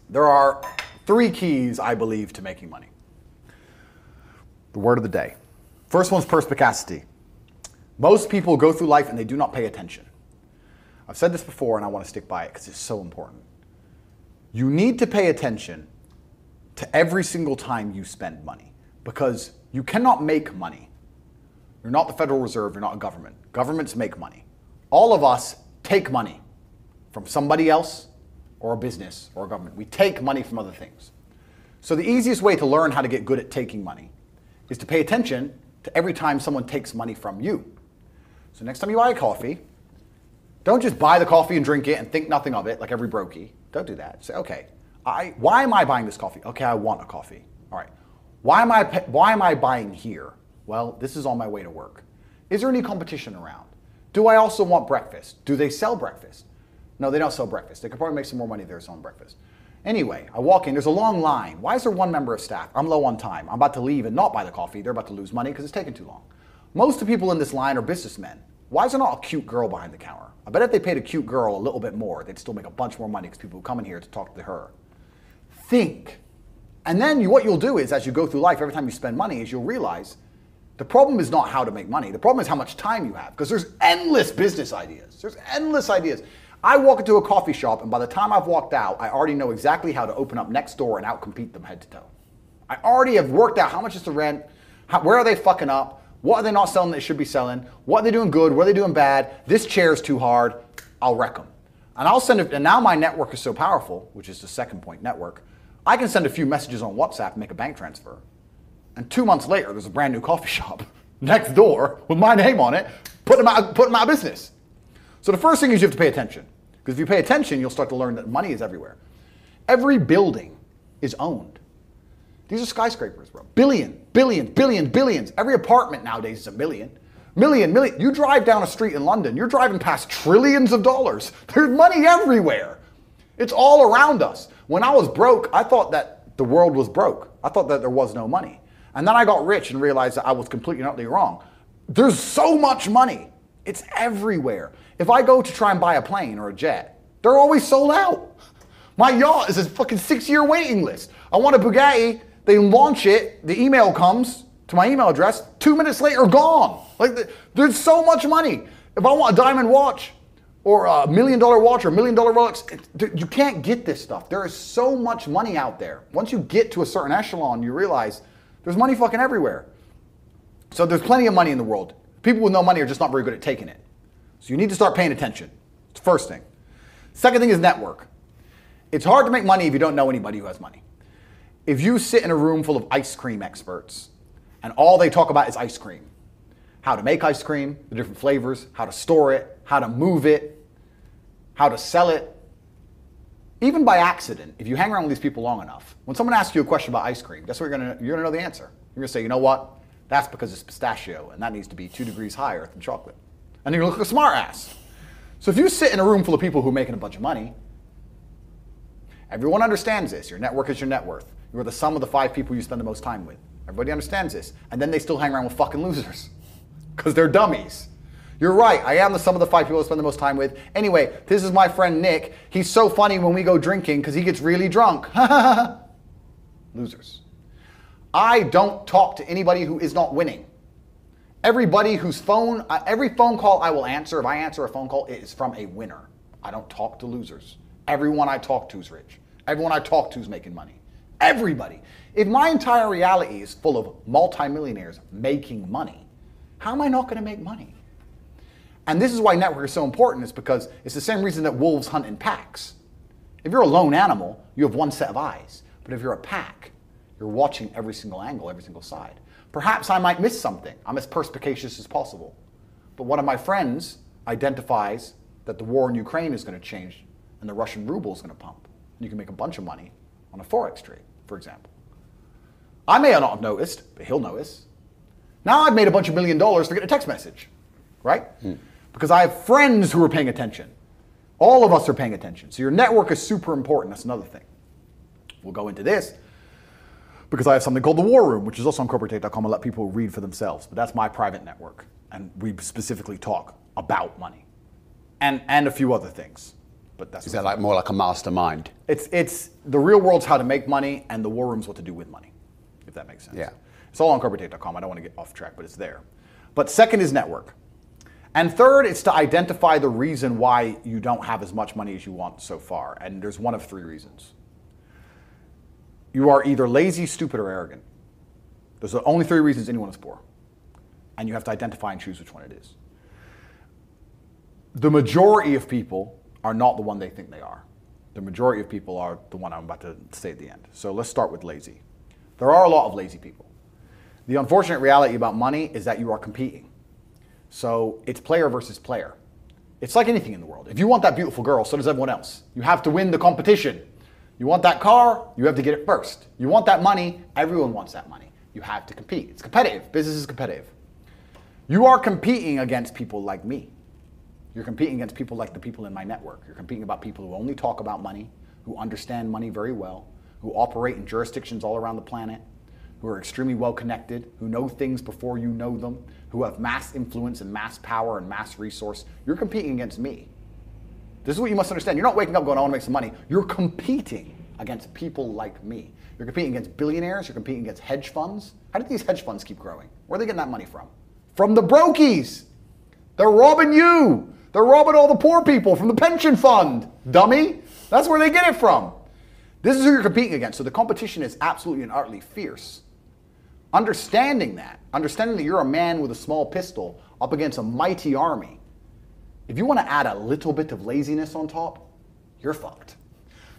There are 3 keys, I believe, to making money. The word of the day. First one's perspicacity. Most people go through life and they do not pay attention. I've said this before and I want to stick by it because it's so important. You need to pay attention to every single time you spend money because you cannot make money. You're not the Federal Reserve, you're not a government. Governments make money. All of us take money from somebody else or a business or a government. We take money from other things. So the easiest way to learn how to get good at taking money is to pay attention to every time someone takes money from you. So next time you buy a coffee, don't just buy the coffee and drink it and think nothing of it like every brokey. Don't do that. Say, okay, why am I buying this coffee? Okay, I want a coffee. All right. Why am I buying here? Well, this is on my way to work. Is there any competition around? Do I also want breakfast? Do they sell breakfast? No, they don't sell breakfast. They could probably make some more money if they're selling breakfast. Anyway, I walk in, there's a long line. Why is there one member of staff? I'm low on time. I'm about to leave and not buy the coffee. They're about to lose money because it's taking too long. Most of the people in this line are businessmen. Why is there not a cute girl behind the counter? I bet if they paid a cute girl a little bit more, they'd still make a bunch more money because people come in here to talk to her. Think. And then what you'll do is, as you go through life, every time you spend money, is you'll realize the problem is not how to make money. The problem is how much time you have because there's endless business ideas. There's endless ideas. I walk into a coffee shop and by the time I've walked out, I already know exactly how to open up next door and outcompete them head to toe. I already have worked out how much is the rent, where are they fucking up, what are they not selling that they should be selling, what are they doing good, what are they doing bad, this chair's too hard, I'll wreck them. And I'll send it, and now my network is so powerful, which is the second point, network, I can send a few messages on WhatsApp and make a bank transfer. And 2 months later, there's a brand new coffee shop next door with my name on it, putting them out of business. So the first thing is you have to pay attention. Because if you pay attention, you'll start to learn that money is everywhere. Every building is owned. These are skyscrapers, bro. Billions. Every apartment nowadays is a million. Million. You drive down a street in London, you're driving past trillions of dollars. There's money everywhere. It's all around us. When I was broke, I thought that the world was broke. I thought that there was no money. And then I got rich and realized that I was completely and utterly wrong. There's so much money. It's everywhere. If I go to try and buy a plane or a jet, they're always sold out. My yacht is a fucking 6-year waiting list. I want a Bugatti, they launch it, the email comes to my email address, 2 minutes later, gone. Like, there's so much money. If I want a diamond watch, or a $1 million watch, or $1 million Rolex, you can't get this stuff. There is so much money out there. Once you get to a certain echelon, you realize there's money fucking everywhere. So there's plenty of money in the world. People with no money are just not very good at taking it. So you need to start paying attention. It's the first thing. Second thing is network. It's hard to make money if you don't know anybody who has money. If you sit in a room full of ice cream experts and all they talk about is ice cream, how to make ice cream, the different flavors, how to store it, how to move it, how to sell it, even by accident, if you hang around with these people long enough, when someone asks you a question about ice cream, guess what you're gonna know the answer. You're gonna say, you know what? That's because it's pistachio and that needs to be 2 degrees higher than chocolate. And you're gonna look like a smart ass. So if you sit in a room full of people who are making a bunch of money, everyone understands this. Your network is your net worth. You're the sum of the 5 people you spend the most time with. Everybody understands this. And then they still hang around with fucking losers because they're dummies. You're right, I am the sum of the 5 people I spend the most time with. Anyway, this is my friend Nick. He's so funny when we go drinking because he gets really drunk. Losers. I don't talk to anybody who is not winning. Everybody whose every phone call I will answer, if I answer a phone call, it is from a winner. I don't talk to losers. Everyone I talk to is rich. Everyone I talk to is making money. Everybody. If my entire reality is full of multimillionaires making money, how am I not going to make money? And this is why network is so important, is because it's the same reason that wolves hunt in packs. If you're a lone animal, you have one set of eyes. But if you're a pack, you're watching every single angle, every single side. Perhaps I might miss something. I'm as perspicacious as possible. But one of my friends identifies that the war in Ukraine is going to change and the Russian ruble is going to pump. And you can make a bunch of money on a Forex trade, for example. I may not have noticed, but he'll notice. Now I've made a bunch of $1 million for getting a text message, right? Because I have friends who are paying attention. All of us are paying attention. So your network is super important. That's another thing. We'll go into this because I have something called the War Room, which is also on corporatate.com. I'll let people read for themselves. But that's my private network. And we specifically talk about money and a few other things. but that's Is that like more like a mastermind? it's the real world's how to make money, and the war room's what to do with money, if that makes sense. Yeah. It's all on corporatate.com. I don't want to get off track, but it's there. But second is network. And third, it's to identify the reason why you don't have as much money as you want so far. And there's one of three reasons. You are either lazy, stupid, or arrogant. Those are the only three reasons anyone is poor. And you have to identify and choose which one it is. The majority of people are not the one they think they are. The majority of people are the one I'm about to say at the end. So let's start with lazy. There are a lot of lazy people. The unfortunate reality about money is that you are competing. So it's player versus player. It's like anything in the world. If you want that beautiful girl, so does everyone else. You have to win the competition. You want that car, you have to get it first. You want that money, everyone wants that money. You have to compete. It's competitive. Business is competitive. You are competing against people like me. You're competing against people like the people in my network. You're competing about people who only talk about money, who understand money very well, who operate in jurisdictions all around the planet, who are extremely well connected, who know things before you know them, who have mass influence and mass power and mass resource. You're competing against me. This is what you must understand. You're not waking up going, I want to make some money. You're competing against people like me. You're competing against billionaires. You're competing against hedge funds. How did these hedge funds keep growing? Where are they getting that money from? From the brokies. They're robbing you. They're robbing all the poor people from the pension fund, dummy. That's where they get it from. This is who you're competing against. So the competition is absolutely and utterly fierce. Understanding that you're a man with a small pistol up against a mighty army, if you want to add a little bit of laziness on top, you're fucked.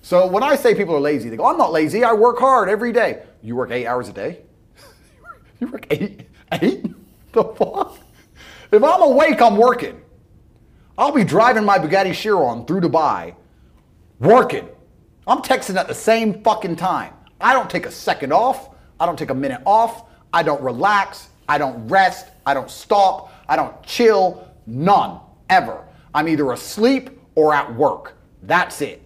So when I say people are lazy, they go, I'm not lazy, I work hard every day. You work 8 hours a day? You work eight? The fuck? If I'm awake, I'm working. I'll be driving my Bugatti Chiron through Dubai, working. I'm texting at the same fucking time. I don't take a second off. I don't take a minute off. I don't relax. I don't rest. I don't stop. I don't chill. None. Ever. I'm either asleep or at work. That's it.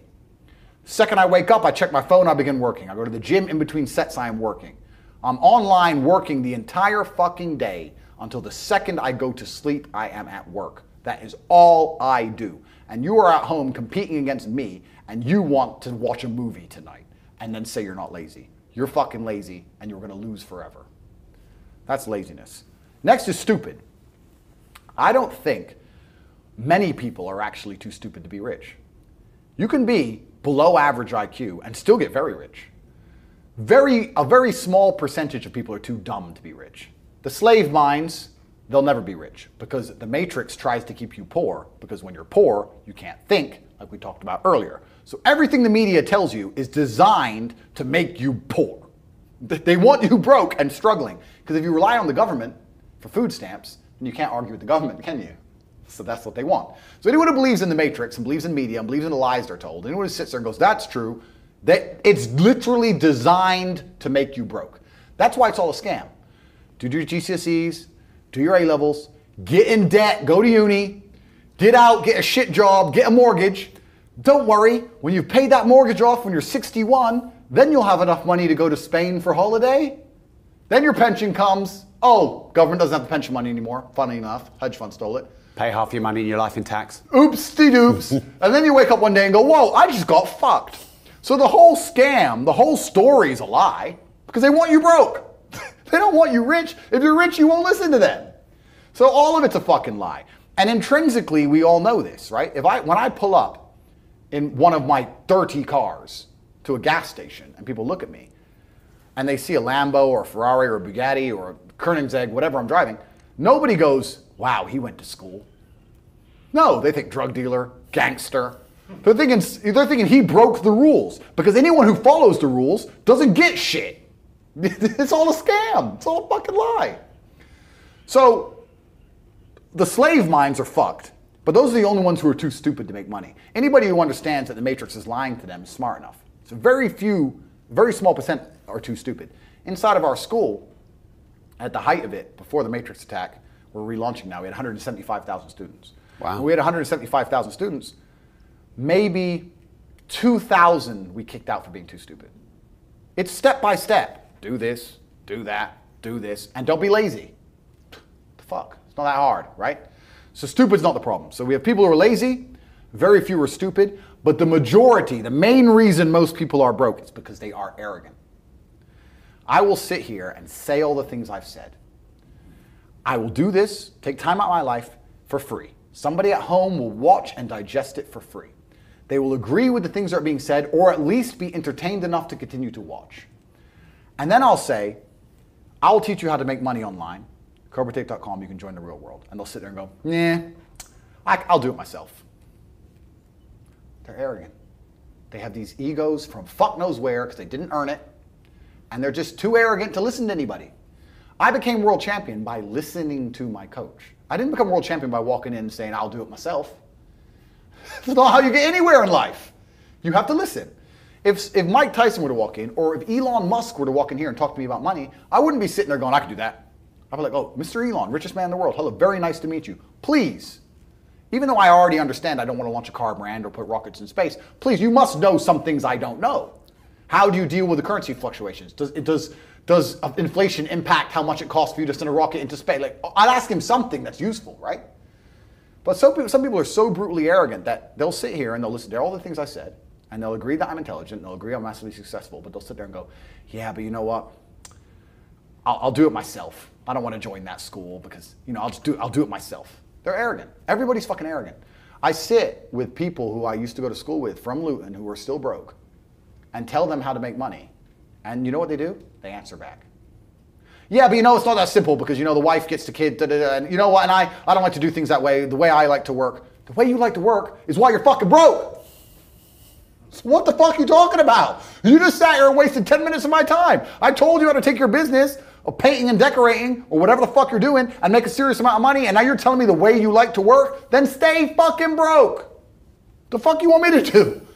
Second I wake up, I check my phone, I begin working. I go to the gym in between sets, I am working. I'm online working the entire fucking day until the second I go to sleep, I am at work. That is all I do. And you are at home competing against me, and you want to watch a movie tonight and then say you're not lazy. You're fucking lazy, and you're going to lose forever. That's laziness. Next is stupid. I don't think many people are actually too stupid to be rich. You can be below average IQ and still get very rich. A very small percentage of people are too dumb to be rich. The slave minds, they'll never be rich because the matrix tries to keep you poor, because when you're poor, you can't think, like we talked about earlier. So everything the media tells you is designed to make you poor. They want you broke and struggling, because if you rely on the government for food stamps, then you can't argue with the government, can you? So that's what they want. So anyone who believes in the matrix and believes in media and believes in the lies they're told, anyone who sits there and goes, that's true, that it's literally designed to make you broke. That's why it's all a scam. Do your GCSEs, do your A-levels, get in debt, go to uni, get out, get a shit job, get a mortgage. Don't worry, when you've paid that mortgage off when you're 61, then you'll have enough money to go to Spain for holiday. Then your pension comes. Oh, government doesn't have the pension money anymore. Funny enough, hedge fund stole it. Pay half your money in your life in tax. Oops-de-doops. And then you wake up one day and go, whoa, I just got fucked. So the whole scam, the whole story is a lie because they want you broke. They don't want you rich. If you're rich, you won't listen to them. So all of it's a fucking lie. And intrinsically, we all know this, right? When I pull up in one of my 30 cars to a gas station and people look at me and they see a Lambo or a Ferrari or a Bugatti or a Koenigsegg, whatever I'm driving, nobody goes, wow, he went to school. No, they think drug dealer, gangster. They're thinking he broke the rules, because anyone who follows the rules doesn't get shit. It's all a scam. It's all a fucking lie. So the slave minds are fucked, but those are the only ones who are too stupid to make money. Anybody who understands that the matrix is lying to them is smart enough. So very small percent are too stupid. Inside of our school, at the height of it, before the matrix attack, we're relaunching now, we had 175,000 students. Wow. When we had 175,000 students, maybe 2,000 we kicked out for being too stupid. It's step by step. Do this, do that, do this, and don't be lazy. The fuck? It's not that hard, right? So stupid's not the problem. So we have people who are lazy, very few are stupid, But the majority, the main reason most people are broke is because they are arrogant. I will sit here and say all the things I've said. I will do this, take time out of my life for free. Somebody at home will watch and digest it for free. They will agree with the things that are being said, or at least be entertained enough to continue to watch. And then I'll say, I'll teach you how to make money online. CobraTape.com, you can join the real world. And they'll sit there and go, nah, I'll do it myself. They're arrogant. They have these egos from fuck knows where because they didn't earn it. And they're just too arrogant to listen to anybody. I became world champion by listening to my coach. I didn't become world champion by walking in and saying, I'll do it myself. That's not how you get anywhere in life. You have to listen. If Mike Tyson were to walk in, or if Elon Musk were to walk in here and talk to me about money, I wouldn't be sitting there going, I could do that. I'd be like, oh, Mr. Elon, richest man in the world. Hello, very nice to meet you. Please, even though I already understand I don't want to launch a car brand or put rockets in space, please, you must know some things I don't know. How do you deal with the currency fluctuations? Does inflation impact how much it costs for you to send a rocket into space? Like, I'd ask him something that's useful, right? But some people are so brutally arrogant that they'll sit here and they'll listen to all the things I said, and they'll agree that I'm intelligent, and they'll agree I'm massively successful, but they'll sit there and go, yeah, but you know what? I'll do it myself. I don't want to join that school because, you know, I'll do it myself. They're arrogant. Everybody's fucking arrogant. I sit with people who I used to go to school with from Luton who are still broke and tell them how to make money. And you know what they do? They answer back. Yeah, but you know, it's not that simple because, you know, the wife gets the kid, and you know what, and I don't like to do things that way. The way I like to work, the way you like to work is why you're fucking broke. So what the fuck are you talking about? You just sat here and wasted 10 minutes of my time. I told you how to take your business of painting and decorating or whatever the fuck you're doing and make a serious amount of money, and now you're telling me the way you like to work? Then stay fucking broke. The fuck you want me to do?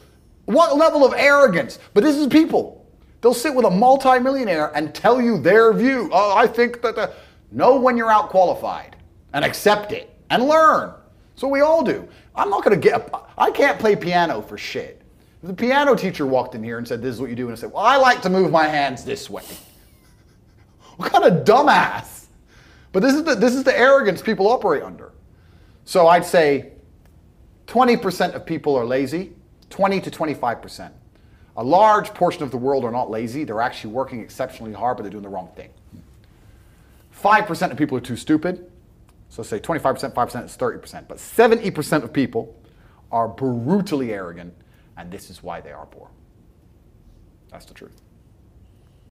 What level of arrogance? But this is people. They'll sit with a multimillionaire and tell you their view. Oh, I think that know when you're out qualified and accept it and learn. So we all do. I'm not going to I can't play piano for shit. If the piano teacher walked in here and said, this is what you do, and I said, well, I like to move my hands this way. What kind of dumbass? But this is the arrogance people operate under. So I'd say 20% of people are lazy, 20 to 25%. A large portion of the world are not lazy. They're actually working exceptionally hard, but they're doing the wrong thing. 5% of people are too stupid. So say 25%, 5% is 30%. But 70% of people are brutally arrogant, and this is why they are poor. That's the truth.